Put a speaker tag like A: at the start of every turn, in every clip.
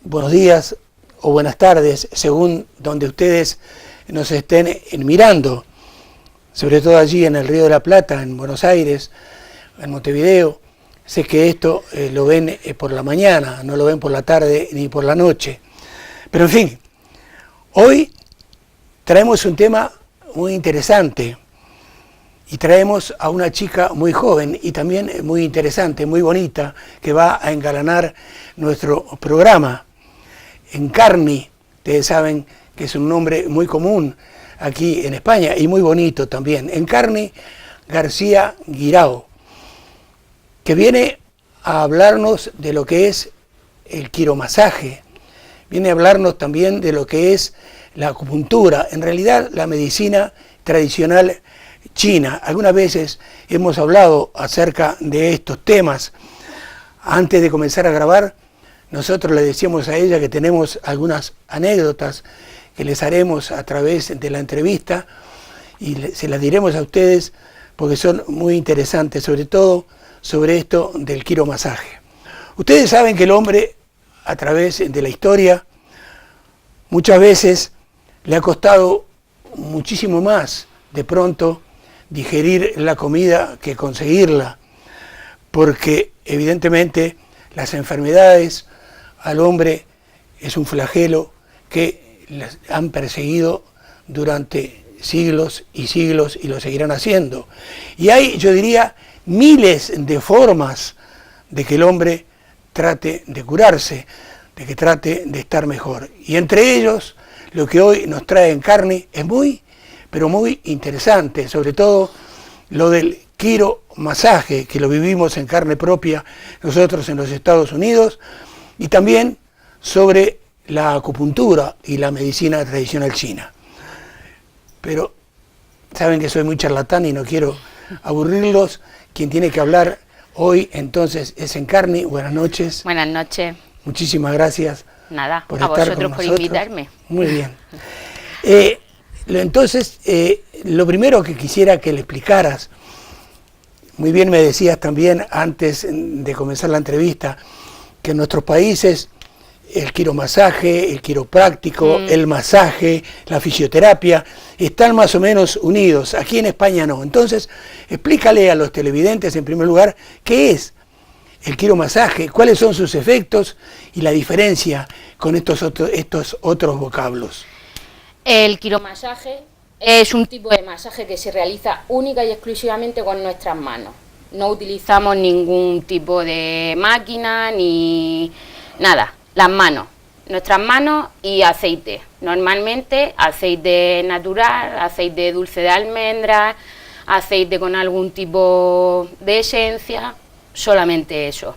A: buenos días o buenas tardes, según donde ustedes nos estén mirando, sobre todo allí en el Río de la Plata, en Buenos Aires, en Montevideo. Sé que esto lo ven por la mañana, no lo ven por la tarde ni por la noche. Pero en fin, hoy traemos un tema muy interesante y traemos a una chica muy joven y también muy interesante, muy bonita, que va a engalanar nuestro programa. Encarni, ustedes saben que es un nombre muy común aquí en España y muy bonito también. Encarni García Guirao, que viene a hablarnos de lo que es el quiromasaje, viene a hablarnos también de lo que es la acupuntura, en realidad la medicina tradicional china. Algunas veces hemos hablado acerca de estos temas. Antes de comenzar a grabar, nosotros le decíamos a ella que tenemos algunas anécdotas que les haremos a través de la entrevista y se las diremos a ustedes porque son muy interesantes, sobre todo sobre esto del quiromasaje. Ustedes saben que el hombre, a través de la historia, muchas veces le ha costado muchísimo más de pronto digerir la comida que conseguirla, porque evidentemente las enfermedades al hombre es un flagelo que las han perseguido durante siglos y siglos y lo seguirán haciendo. Y hay, yo diría, miles de formas de que el hombre trate de curarse, de que trate de estar mejor. Y entre ellos, lo que hoy nos trae Encarni es muy, pero muy interesante, sobre todo lo del quiromasaje, que lo vivimos en carne propia nosotros en los Estados Unidos, y también sobre la acupuntura y la medicina tradicional china. Pero saben que soy muy charlatán y no quiero aburrirlos. Quien tiene que hablar hoy entonces es Encarni. Buenas noches.
B: Buenas noches.
A: Muchísimas gracias.
B: Nada,
A: por
B: a
A: estar
B: vosotros
A: con
B: por
A: nosotros.
B: invitarme.
A: Muy bien. Entonces, lo primero que quisiera que le explicaras, muy bien me decías también antes de comenzar la entrevista, que en nuestros países el quiromasaje, el quiropráctico, el masaje, la fisioterapia, están más o menos unidos. Aquí en España no. Entonces, explícale a los televidentes, en primer lugar, qué es el quiromasaje, cuáles son sus efectos y la diferencia con estos otros vocablos.
B: El quiromasaje es un tipo de masaje que se realiza única y exclusivamente con nuestras manos. No utilizamos ningún tipo de máquina ni nada. Las manos, nuestras manos y aceite. Normalmente aceite natural, aceite dulce de almendras, aceite con algún tipo de esencia, solamente eso.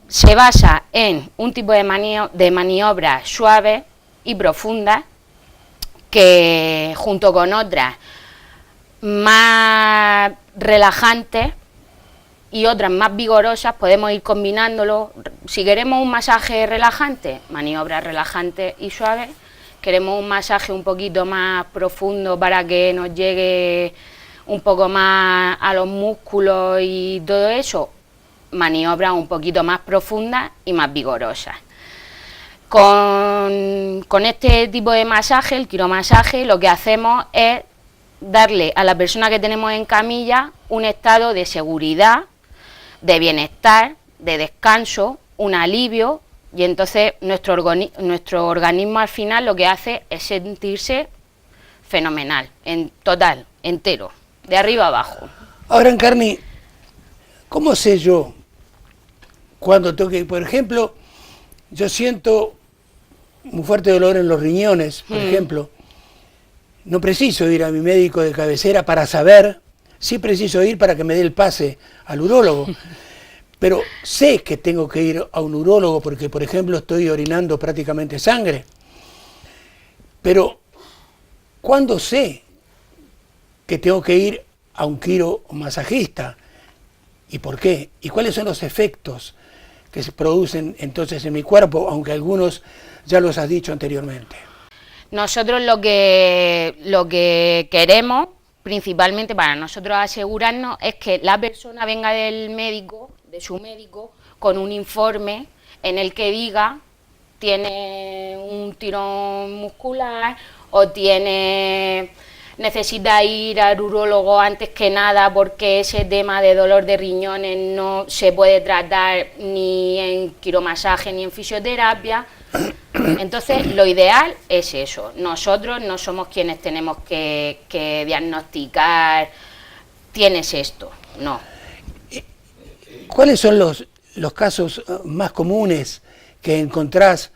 B: Se basa en un tipo de maniobras suaves y profundas que junto con otras más relajantes y otras más vigorosas podemos ir combinándolo. Si queremos un masaje relajante, maniobras relajantes y suaves. Queremos un masaje un poquito más profundo para que nos llegue un poco más a los músculos y todo eso, maniobras un poquito más profundas y más vigorosas. Con este tipo de masaje, el quiromasaje, lo que hacemos es darle a la persona que tenemos en camilla un estado de seguridad, de bienestar, de descanso, un alivio, y entonces nuestro organismo al final lo que hace es sentirse fenomenal, en total, entero, de arriba abajo.
A: Ahora, Encarni, ¿cómo sé yo cuando tengo que ir? Por ejemplo, yo siento un fuerte dolor en los riñones, por ejemplo. No preciso ir a mi médico de cabecera para saber, sí preciso ir para que me dé el pase al urólogo, pero sé que tengo que ir a un urólogo porque, por ejemplo, estoy orinando prácticamente sangre. Pero, ¿cuándo sé que tengo que ir a un quiromasajista? ¿Y por qué? ¿Y cuáles son los efectos que se producen entonces en mi cuerpo, aunque algunos ya los has dicho anteriormente?
B: Nosotros lo que queremos, principalmente para nosotros asegurarnos, es que la persona venga del médico, de su médico, con un informe en el que diga tiene un tirón muscular o necesita ir al urólogo antes que nada porque ese tema de dolor de riñones no se puede tratar ni en quiromasaje ni en fisioterapia. Entonces, lo ideal es eso. Nosotros no somos quienes tenemos que diagnosticar, tienes esto, no.
A: ¿Cuáles son los casos más comunes que encontrás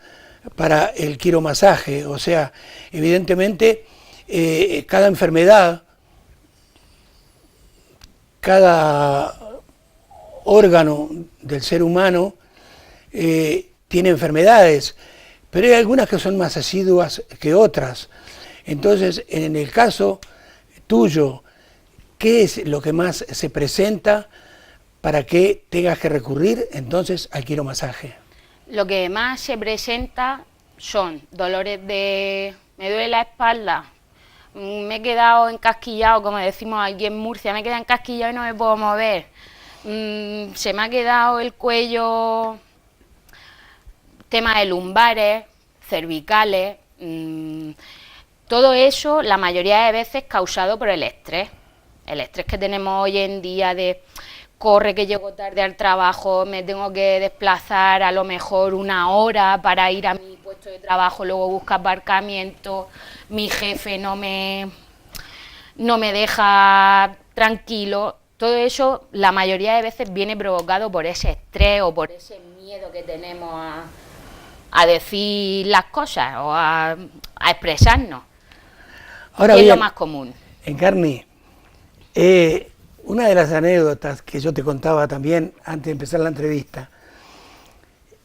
A: para el quiromasaje? O sea, evidentemente, cada enfermedad, cada órgano del ser humano tiene enfermedades, pero hay algunas que son más asiduas que otras. Entonces, en el caso tuyo, ¿qué es lo que más se presenta para que tengas que recurrir entonces al quiromasaje?
B: Lo que más se presenta son dolores de... me duele la espalda, me he quedado encasquillado, como decimos aquí en Murcia, me he quedado encasquillado y no me puedo mover, se me ha quedado el cuello, tema de lumbares, cervicales, todo eso la mayoría de veces causado por el estrés que tenemos hoy en día de corre que llego tarde al trabajo, me tengo que desplazar a lo mejor 1 hora para ir a mi puesto de trabajo, luego busco aparcamiento, mi jefe no me deja tranquilo. Todo eso la mayoría de veces viene provocado por ese estrés o por ese miedo que tenemos a decir las cosas o a expresarnos.
A: Ahora
B: es
A: bien,
B: lo más común.
A: Encarni, una de las anécdotas que yo te contaba también antes de empezar la entrevista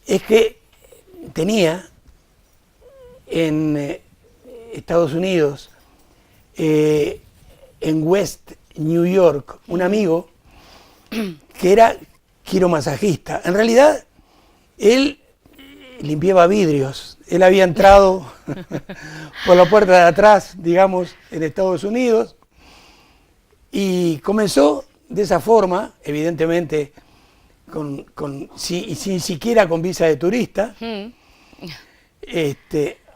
A: es que tenía en Estados Unidos, en West New York, un amigo que era quiromasajista. En realidad, él limpiaba vidrios. Él había entrado por la puerta de atrás, digamos, en Estados Unidos, y comenzó de esa forma, evidentemente, sin siquiera con visa de turista.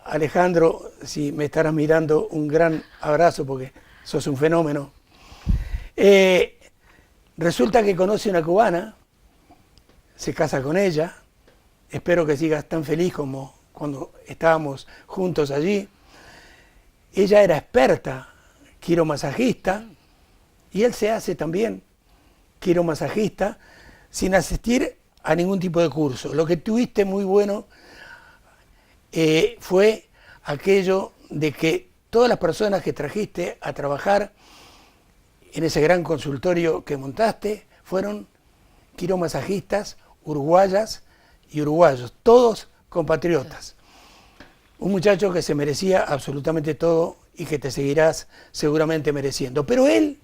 A: Alejandro, si me estarás mirando, un gran abrazo porque sos un fenómeno. Resulta que conoce una cubana, se casa con ella, espero que sigas tan feliz como cuando estábamos juntos allí. Ella era experta quiromasajista y él se hace también quiromasajista sin asistir a ningún tipo de curso. Lo que tuviste muy bueno fue aquello de que todas las personas que trajiste a trabajar en ese gran consultorio que montaste fueron quiromasajistas uruguayas y uruguayos, todos compatriotas. Un muchacho que se merecía absolutamente todo y que te seguirás seguramente mereciendo. Pero él,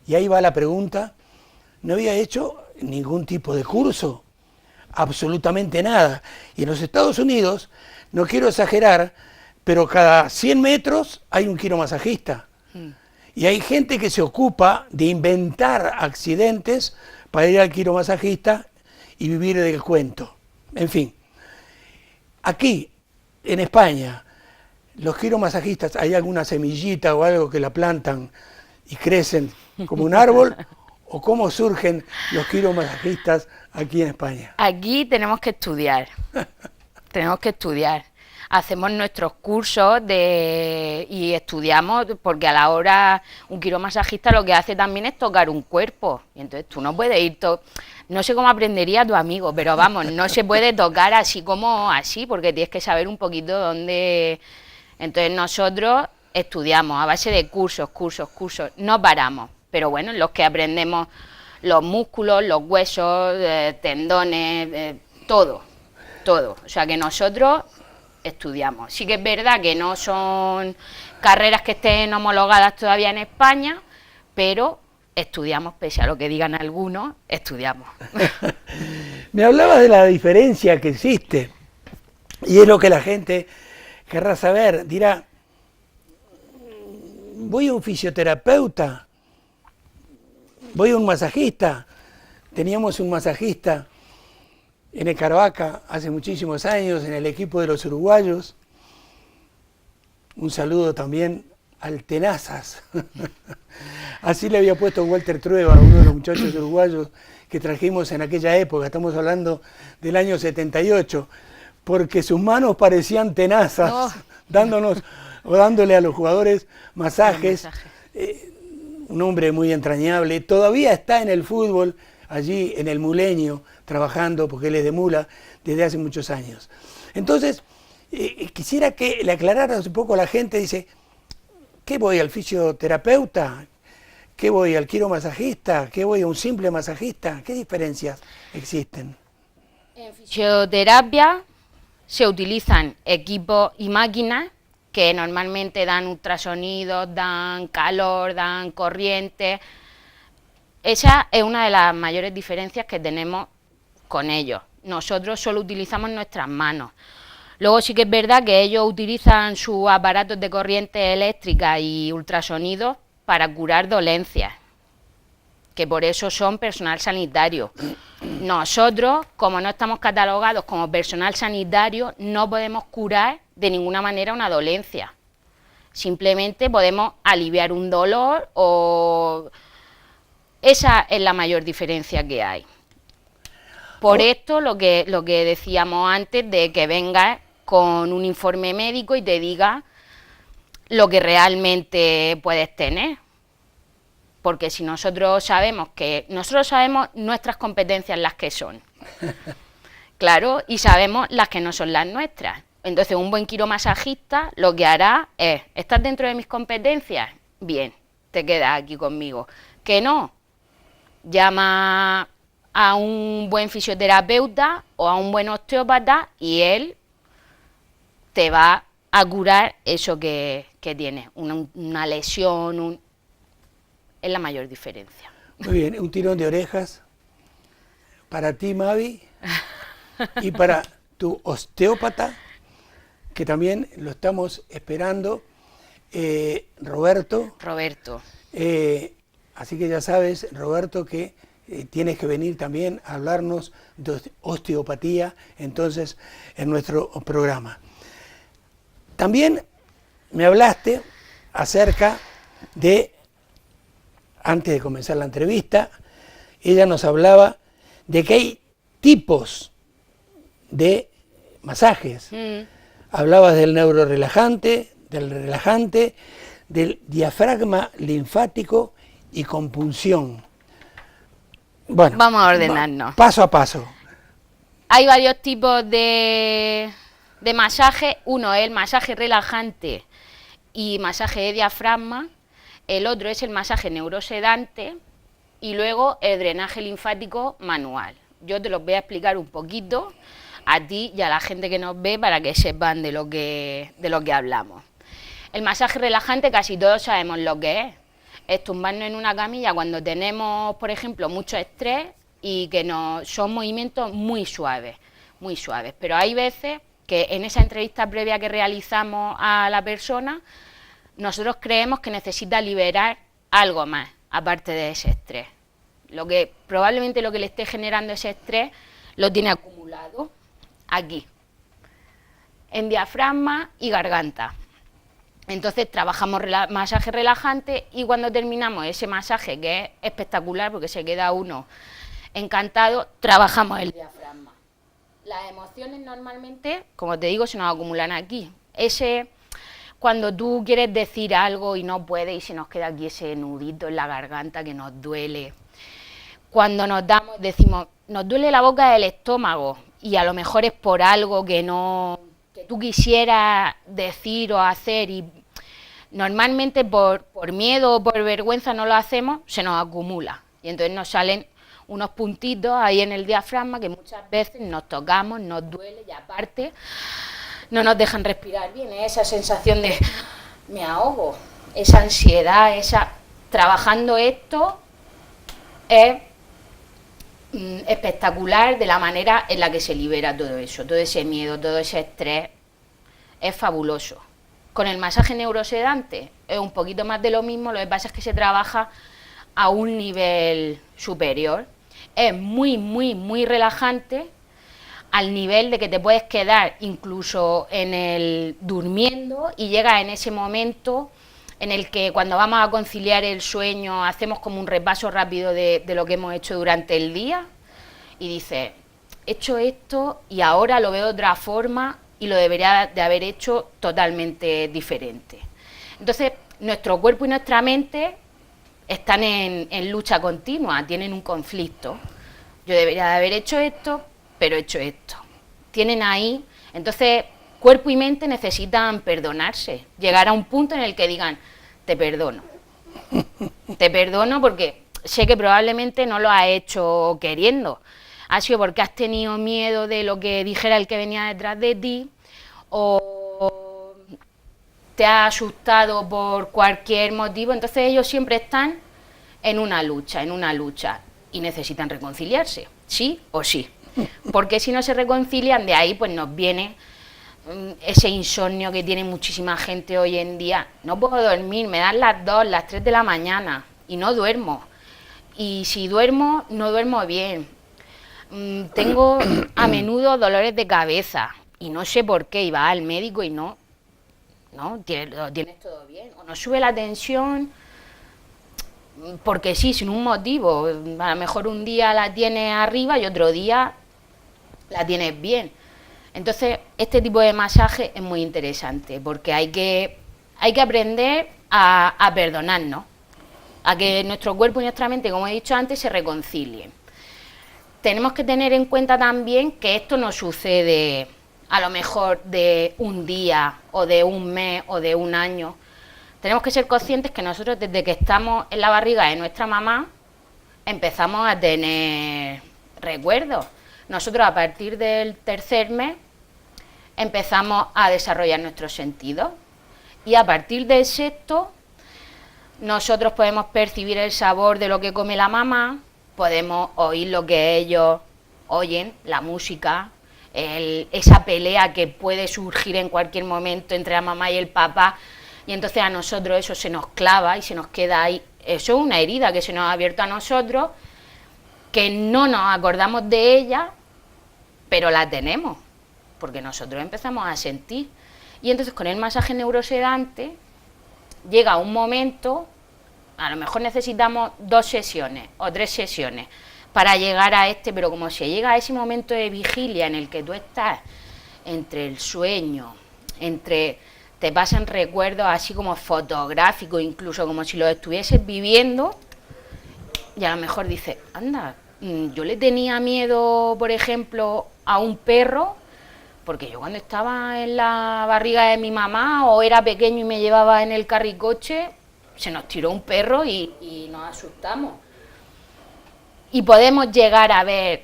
A: y ahí va la pregunta, no había hecho ningún tipo de curso, absolutamente nada. Y en los Estados Unidos, no quiero exagerar, pero cada 100 metros hay un quiromasajista. Y hay gente que se ocupa de inventar accidentes para ir al quiromasajista y vivir del cuento. En fin, aquí en España, los quiromasajistas, ¿hay alguna semillita o algo que la plantan y crecen como un árbol? ¿O cómo surgen los quiromasajistas aquí en España?
B: Aquí tenemos que estudiar, Hacemos nuestros cursos y estudiamos, porque a la hora un quiromasajista lo que hace también es tocar un cuerpo. Y entonces tú no puedes ir, no sé cómo aprendería tu amigo, pero vamos, no se puede tocar así como así, porque tienes que saber un poquito dónde. Entonces nosotros estudiamos a base de cursos, no paramos. Pero bueno, los que aprendemos los músculos, los huesos, tendones, todo. O sea que nosotros estudiamos. Sí que es verdad que no son carreras que estén homologadas todavía en España, pero estudiamos, pese a lo que digan algunos, estudiamos.
A: Me hablabas de la diferencia que existe, y es lo que la gente querrá saber. Dirá, voy a un fisioterapeuta, voy a un masajista. Teníamos un masajista en el Caravaca hace muchísimos años, en el equipo de los uruguayos. Un saludo también al Tenazas. Así le había puesto Walter Trueba, uno de los muchachos uruguayos que trajimos en aquella época, estamos hablando del año 78, porque sus manos parecían tenazas, dándole a los jugadores masajes. Un hombre muy entrañable, todavía está en el fútbol, allí en el Muleño, trabajando, porque él es de Mula, desde hace muchos años. Entonces, quisiera que le aclararas un poco a la gente, dice, ¿qué voy al fisioterapeuta? ¿Qué voy al quiromasajista? ¿Qué voy a un simple masajista? ¿Qué diferencias existen?
B: En fisioterapia se utilizan equipos y máquinas que normalmente dan ultrasonidos, dan calor, dan corriente. Esa es una de las mayores diferencias que tenemos con ellos. Nosotros solo utilizamos nuestras manos. Luego sí que es verdad que ellos utilizan sus aparatos de corriente eléctrica y ultrasonidos para curar dolencias, que por eso son personal sanitario. Nosotros, como no estamos catalogados como personal sanitario, no podemos curar de ninguna manera una dolencia. Simplemente podemos aliviar un dolor o... Esa es la mayor diferencia que hay. Por esto, lo que decíamos antes de que vengas con un informe médico y te diga lo que realmente puedes tener. Porque si nosotros sabemos nuestras competencias las que son, claro, y sabemos las que no son las nuestras. Entonces un buen quiromasajista lo que hará es, ¿estás dentro de mis competencias? Bien, te quedas aquí conmigo. Que no, llama a un buen fisioterapeuta o a un buen osteópata y él te va a curar eso que tienes, una lesión, es la mayor diferencia.
A: Muy bien, un tirón de orejas para ti, Mavi, y para tu osteópata, que también lo estamos esperando, Roberto. Así que ya sabes, Roberto, que tienes que venir también a hablarnos de osteopatía, entonces, en nuestro programa. También me hablaste acerca de, antes de comenzar la entrevista, ella nos hablaba de que hay tipos de masajes. Hablabas del neurorelajante, del relajante, del diafragma linfático y con punción. Bueno,
B: vamos a ordenarnos.
A: Paso a paso.
B: Hay varios tipos de masaje. Uno es el masaje relajante y masaje de diafragma. El otro es el masaje neurosedante y luego el drenaje linfático manual. Yo te los voy a explicar un poquito a ti y a la gente que nos ve para que sepan de lo que hablamos. El masaje relajante casi todos sabemos lo que es tumbarnos en una camilla cuando tenemos, por ejemplo, mucho estrés y que son movimientos muy suaves, pero hay veces que en esa entrevista previa que realizamos a la persona, nosotros creemos que necesita liberar algo más, aparte de ese estrés. Probablemente lo que le esté generando ese estrés lo tiene acumulado aquí, en diafragma y garganta. Entonces trabajamos masaje relajante y cuando terminamos ese masaje, que es espectacular porque se queda uno encantado, trabajamos el diafragma. Las emociones normalmente, como te digo, se nos acumulan aquí. Cuando tú quieres decir algo y no puedes y se nos queda aquí ese nudito en la garganta que nos duele. Cuando decimos, nos duele la boca del estómago y a lo mejor es por algo que tú quisieras decir o hacer y normalmente por miedo o por vergüenza no lo hacemos, se nos acumula y entonces nos salen unos puntitos ahí en el diafragma que muchas veces nos tocamos, nos duele y aparte no nos dejan respirar bien, esa sensación de me ahogo, esa ansiedad, trabajando esto es espectacular de la manera en la que se libera todo eso, todo ese miedo, todo ese estrés, es fabuloso. Con el masaje neurosedante es un poquito más de lo mismo, lo que pasa es que se trabaja a un nivel superior, es muy, muy, muy relajante, al nivel de que te puedes quedar incluso durmiendo y llegas en ese momento en el que cuando vamos a conciliar el sueño hacemos como un repaso rápido de lo que hemos hecho durante el día y dices, he hecho esto y ahora lo veo de otra forma y lo debería de haber hecho totalmente diferente. Entonces, nuestro cuerpo y nuestra mente están en lucha continua, tienen un conflicto. Yo debería de haber hecho esto, pero he hecho esto. Tienen ahí, entonces cuerpo y mente necesitan perdonarse, llegar a un punto en el que digan, te perdono porque sé que probablemente no lo has hecho queriendo, ha sido porque has tenido miedo de lo que dijera el que venía detrás de ti, o te has asustado por cualquier motivo, entonces ellos siempre están en una lucha, y necesitan reconciliarse, sí o sí, porque si no se reconcilian, de ahí pues nos viene ese insomnio que tiene muchísima gente hoy en día. No puedo dormir, me dan las 2, las 3 de la mañana y no duermo. Y si duermo, no duermo bien. Tengo a menudo dolores de cabeza y no sé por qué. Y vas al médico y no, lo tienes todo bien. O no sube la tensión porque sí, sin un motivo. A lo mejor un día la tienes arriba y otro día la tienes bien. Entonces, este tipo de masaje es muy interesante porque hay que aprender a perdonarnos, a que nuestro cuerpo y nuestra mente, como he dicho antes, se reconcilien. Tenemos que tener en cuenta también que esto no sucede a lo mejor de un día o de un mes o de un año. Tenemos que ser conscientes que nosotros desde que estamos en la barriga de nuestra mamá empezamos a tener recuerdos. Nosotros a partir del tercer mes empezamos a desarrollar nuestros sentidos y a partir del sexto nosotros podemos percibir el sabor de lo que come la mamá, podemos oír lo que ellos oyen, la música, esa pelea que puede surgir en cualquier momento entre la mamá y el papá, y entonces a nosotros eso se nos clava y se nos queda ahí. Eso es una herida que se nos ha abierto a nosotros, que no nos acordamos de ella, pero la tenemos, porque nosotros empezamos a sentir. Y entonces con el masaje neurosedante llega un momento, a lo mejor necesitamos 2 sesiones o 3 sesiones para llegar a pero como se llega a ese momento de vigilia en el que tú estás entre el sueño, te pasan recuerdos así como fotográficos, incluso como si los estuvieses viviendo, y a lo mejor dices, anda, yo le tenía miedo, por ejemplo, a un perro, porque yo cuando estaba en la barriga de mi mamá o era pequeño y me llevaba en el carricoche, se nos tiró un perro y nos asustamos. Y podemos llegar a ver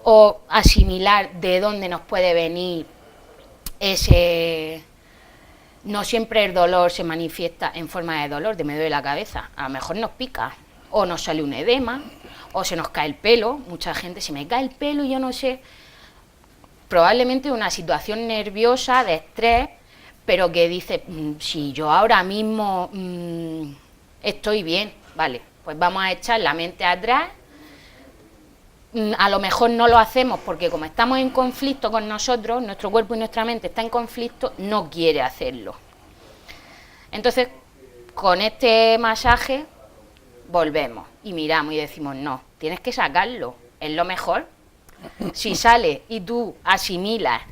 B: o asimilar de dónde nos puede venir ese... No siempre el dolor se manifiesta en forma de dolor, de me duele la cabeza, a lo mejor nos pica, o nos sale un edema, o se nos cae el pelo, mucha gente, se me cae el pelo y yo no sé, probablemente una situación nerviosa, de estrés, pero que dice, si yo ahora mismo estoy bien, vale, pues vamos a echar la mente atrás, a lo mejor no lo hacemos porque como estamos en conflicto con nosotros, nuestro cuerpo y nuestra mente está en conflicto, no quiere hacerlo. Entonces, con este masaje volvemos y miramos y decimos, no, tienes que sacarlo, es lo mejor. Si sale y tú asimilas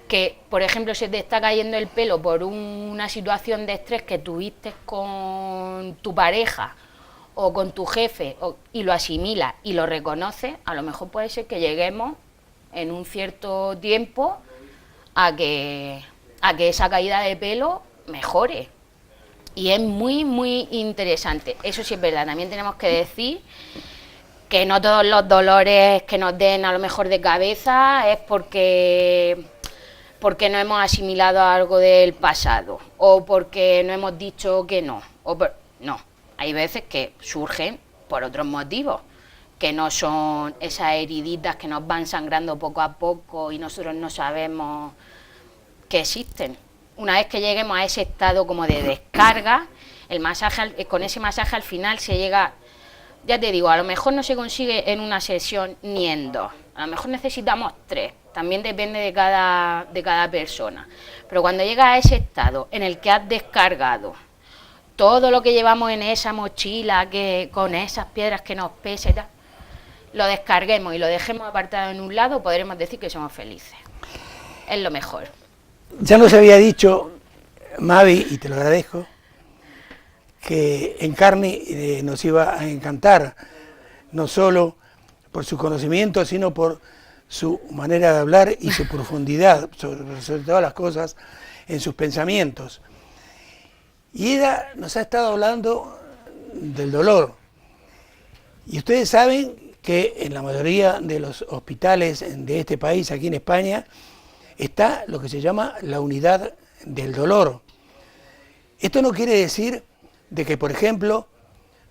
B: que, por ejemplo, se te está cayendo el pelo por una situación de estrés que tuviste con tu pareja o con tu jefe, y lo asimilas y lo reconoces, a lo mejor puede ser que lleguemos en un cierto tiempo a que esa caída de pelo mejore. Y es muy, muy interesante. Eso sí es verdad, también tenemos que decir que no todos los dolores que nos den a lo mejor de cabeza es porque no hemos asimilado algo del pasado o porque no hemos dicho que no. No, hay veces que surgen por otros motivos, que no son esas heriditas que nos van sangrando poco a poco y nosotros no sabemos que existen. Una vez que lleguemos a ese estado como de descarga, con ese masaje al final se llega, ya te digo, a lo mejor no se consigue en una sesión ni en 2, a lo mejor necesitamos 3, también depende de cada persona. Pero cuando llegas a ese estado en el que has descargado todo lo que llevamos en esa mochila, que con esas piedras que nos pesa y tal, lo descarguemos y lo dejemos apartado en un lado, podremos decir que somos felices. Es lo mejor.
A: Ya nos había dicho, Mavi, y te lo agradezco, que Encarni nos iba a encantar, no solo por su conocimiento, sino por su manera de hablar y su profundidad, sobre todas las cosas, en sus pensamientos. Y ella nos ha estado hablando del dolor. Y ustedes saben que en la mayoría de los hospitales de este país, aquí en España, está lo que se llama la unidad del dolor. Esto no quiere decir de que, por ejemplo,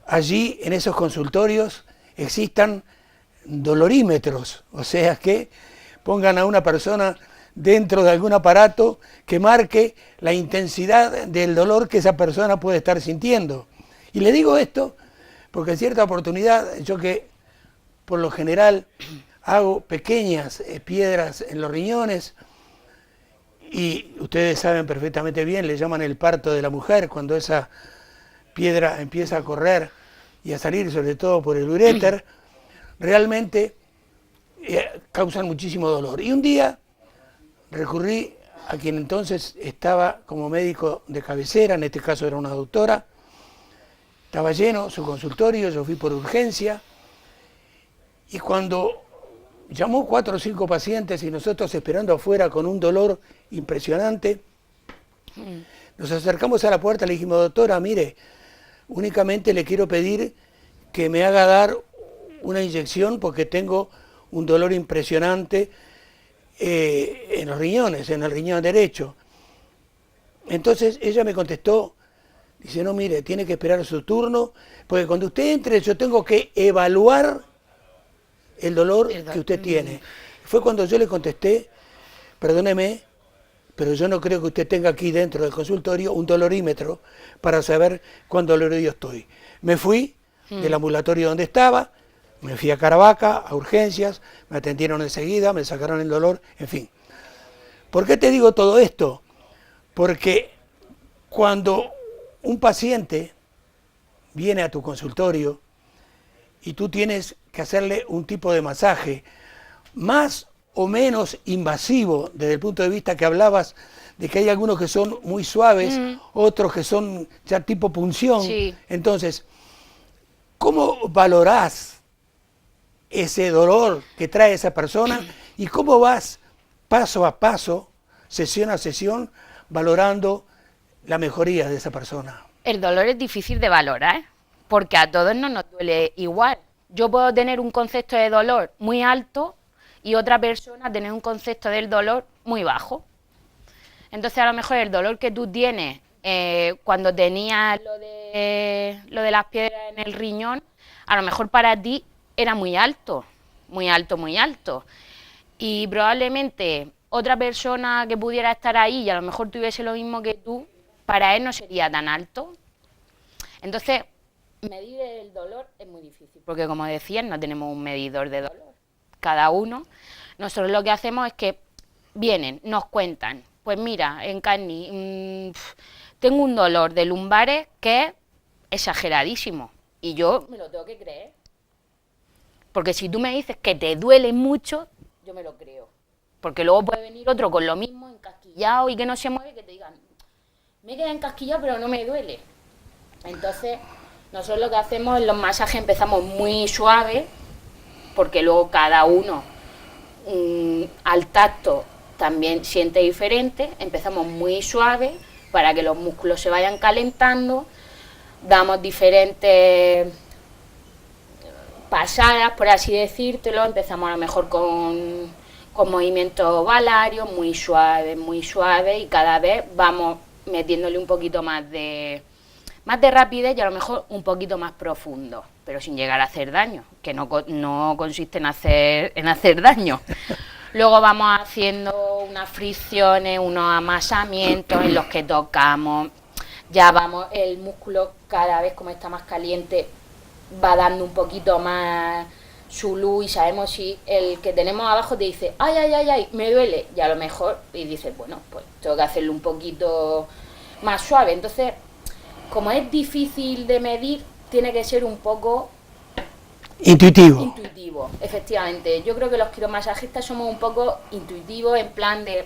A: allí en esos consultorios existan dolorímetros, o sea que pongan a una persona dentro de algún aparato que marque la intensidad del dolor que esa persona puede estar sintiendo. Y le digo esto porque en cierta oportunidad, yo que por lo general hago pequeñas piedras en los riñones, y ustedes saben perfectamente bien, le llaman el parto de la mujer, cuando esa piedra empieza a correr y a salir sobre todo por el uréter, realmente causan muchísimo dolor. Y un día recurrí a quien entonces estaba como médico de cabecera, en este caso era una doctora, estaba lleno su consultorio, yo fui por urgencia, y cuando llamó 4 o 5 pacientes y nosotros esperando afuera con un dolor impresionante, nos acercamos a la puerta y le dijimos, doctora, mire, únicamente le quiero pedir que me haga dar una inyección porque tengo un dolor impresionante en los riñones, en el riñón derecho. Entonces ella me contestó, dice, no, mire, tiene que esperar su turno, porque cuando usted entre yo tengo que evaluar el dolor que usted tiene. Fue cuando yo le contesté, perdóneme, pero yo no creo que usted tenga aquí dentro del consultorio un dolorímetro para saber cuán dolorido estoy. Me fui del ambulatorio donde estaba, me fui a Caravaca, a urgencias, me atendieron enseguida, me sacaron el dolor, en fin. ¿Por qué te digo todo esto? Porque cuando un paciente viene a tu consultorio y tú tienes que hacerle un tipo de masaje más o menos invasivo desde el punto de vista que hablabas de que hay algunos que son muy suaves, otros que son ya tipo punción.
B: Sí.
A: Entonces, ¿cómo valorás ese dolor que trae esa persona y cómo vas paso a paso, sesión a sesión, valorando la mejoría de esa persona?
B: El dolor es difícil de valorar, porque a todos no nos duele igual. Yo puedo tener un concepto de dolor muy alto y otra persona tener un concepto del dolor muy bajo. Entonces, a lo mejor el dolor que tú tienes cuando tenías lo de las piedras en el riñón, a lo mejor para ti era muy alto, muy alto, muy alto. Y probablemente otra persona que pudiera estar ahí y a lo mejor tuviese lo mismo que tú, para él no sería tan alto. Entonces, medir el dolor es muy difícil, porque como decías, no tenemos un medidor de dolor. Cada uno, nosotros lo que hacemos es que vienen, nos cuentan, pues mira, Encarni, tengo un dolor de lumbares que es exageradísimo, y yo me lo tengo que creer. Porque si tú me dices que te duele mucho, yo me lo creo. Porque luego puede venir otro con lo mismo, encasquillado y que no se mueve, que te digan, me queda encasquillado pero no me duele. Entonces, nosotros lo que hacemos en los masajes empezamos muy suave, porque luego cada uno al tacto también siente diferente. Empezamos muy suave para que los músculos se vayan calentando, damos diferentes pasadas, por así decírtelo. Empezamos a lo mejor con movimientos valarios, muy suaves, y cada vez vamos metiéndole un poquito más de rapidez y a lo mejor un poquito más profundo, pero sin llegar a hacer daño, que no consiste en hacer daño. Luego vamos haciendo unas fricciones, unos amasamientos en los que tocamos, ya vamos, el músculo cada vez como está más caliente va dando un poquito más su luz y sabemos si el que tenemos abajo te dice, ay, ay, ay, ay, me duele, y a lo mejor, y dices, bueno, pues tengo que hacerlo un poquito más suave. Entonces, como es difícil de medir, tiene que ser un poco intuitivo, efectivamente. Yo creo que los quiromasajistas somos un poco intuitivos, en plan de,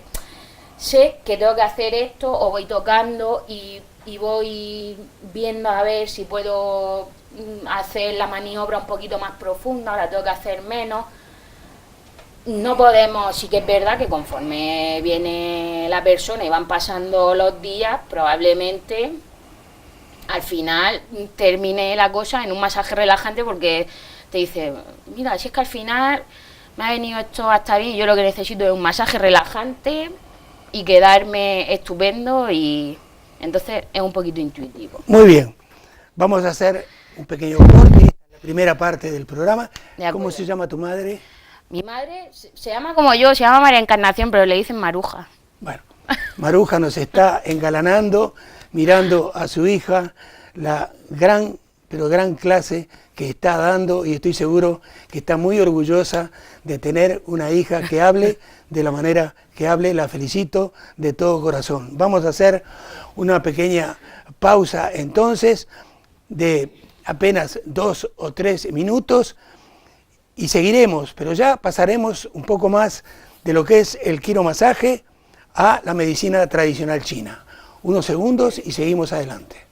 B: sé que tengo que hacer esto, o voy tocando y voy viendo a ver si puedo hacer la maniobra un poquito más profunda, ahora tengo que hacer menos. No podemos, sí que es verdad que conforme viene la persona y van pasando los días, probablemente al final termine la cosa en un masaje relajante, porque te dice, mira, si es que al final me ha venido esto hasta bien, yo lo que necesito es un masaje relajante y quedarme estupendo, y entonces es un poquito intuitivo.
A: Muy bien, vamos a hacer un pequeño corte, la primera parte del programa. ¿Cómo se llama tu madre?
B: Mi madre se llama como yo, se llama María Encarnación, pero le dicen Maruja.
A: Bueno, Maruja nos está engalanando, mirando a su hija, la gran, pero gran clase que está dando, y estoy seguro que está muy orgullosa de tener una hija que hable de la manera que hable. La felicito de todo corazón. Vamos a hacer una pequeña pausa entonces de apenas 2 o 3 minutos y seguiremos, pero ya pasaremos un poco más de lo que es el quiromasaje a la medicina tradicional china. Unos segundos y seguimos adelante.